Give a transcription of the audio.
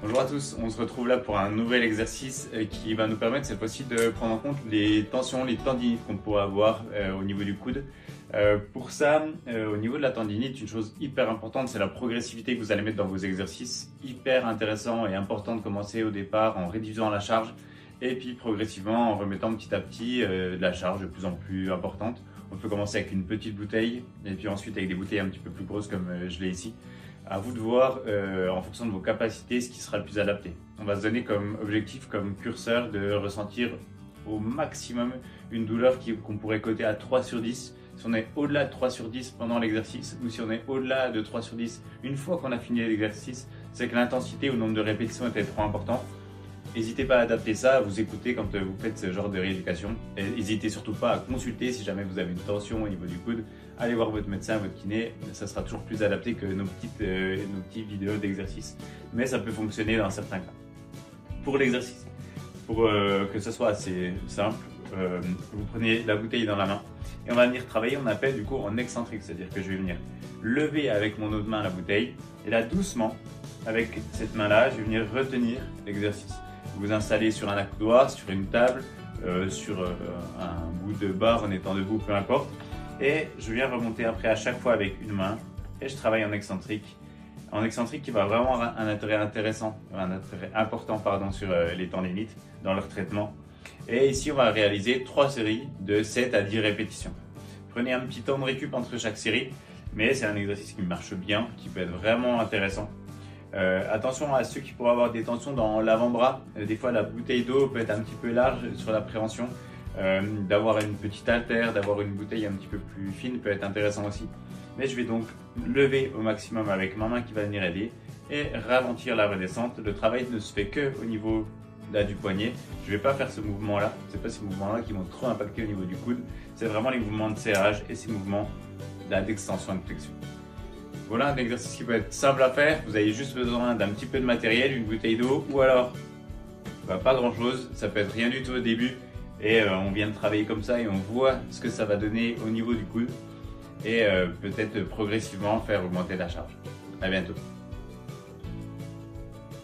Bonjour à tous, on se retrouve là pour un nouvel exercice qui va nous permettre cette fois-ci de prendre en compte les tensions, les tendinites qu'on pourrait avoir au niveau du coude. Pour ça, au niveau de la tendinite, une chose hyper importante, c'est la progressivité que vous allez mettre dans vos exercices. Hyper intéressant et important de commencer au départ en réduisant la charge et puis progressivement en remettant petit à petit de la charge de plus en plus importante. On peut commencer avec une petite bouteille et puis ensuite avec des bouteilles un petit peu plus grosses comme je l'ai ici. À vous de voir en fonction de vos capacités ce qui sera le plus adapté. On va se donner comme objectif, comme curseur de ressentir au maximum une douleur qu'on pourrait coter à 3 sur 10. Si on est au-delà de 3 sur 10 pendant l'exercice ou si on est au-delà de 3 sur 10 une fois qu'on a fini l'exercice, c'est que l'intensité ou le nombre de répétitions était trop important. N'hésitez pas à adapter ça, à vous écouter quand vous faites ce genre de rééducation. N'hésitez surtout pas à consulter si jamais vous avez une tension au niveau du coude. Allez voir votre médecin, votre kiné, ça sera toujours plus adapté que nos petites vidéos d'exercice. Mais ça peut fonctionner dans certains cas. Pour l'exercice, pour que ce soit assez simple, vous prenez la bouteille dans la main et on va venir travailler, on appelle du coup en excentrique, c'est-à-dire que je vais venir lever avec mon autre main la bouteille et là doucement, avec cette main-là, je vais venir retenir l'exercice. Vous installez sur un accoudoir, sur une table, sur un bout de barre en étant debout, peu importe. Et je viens remonter après à chaque fois avec une main et je travaille en excentrique. En excentrique qui va vraiment avoir un intérêt intéressant, un intérêt important pardon, sur les tendinites dans leur traitement. Et ici on va réaliser 3 séries de 7 à 10 répétitions. Prenez un petit temps de récup entre chaque série, mais c'est un exercice qui marche bien, qui peut être vraiment intéressant. Attention à ceux qui pourraient avoir des tensions dans l'avant-bras. Des fois la bouteille d'eau peut être un petit peu large sur la préhension. D'avoir une petite haltère, d'avoir une bouteille un petit peu plus fine peut être intéressant aussi. Mais je vais donc lever au maximum avec ma main qui va venir aider et ralentir la redescente. Le travail ne se fait que au niveau là, du poignet. Je ne vais pas faire ce mouvement-là. Ce n'est pas ces mouvements-là qui vont trop impacter au niveau du coude. C'est vraiment les mouvements de serrage et ces mouvements d'extension et de flexion. Voilà un exercice qui peut être simple à faire. Vous avez juste besoin d'un petit peu de matériel, une bouteille d'eau ou alors pas grand chose. Ça peut être rien du tout au début et on vient de travailler comme ça et on voit ce que ça va donner au niveau du coude et peut-être progressivement faire augmenter la charge. À bientôt.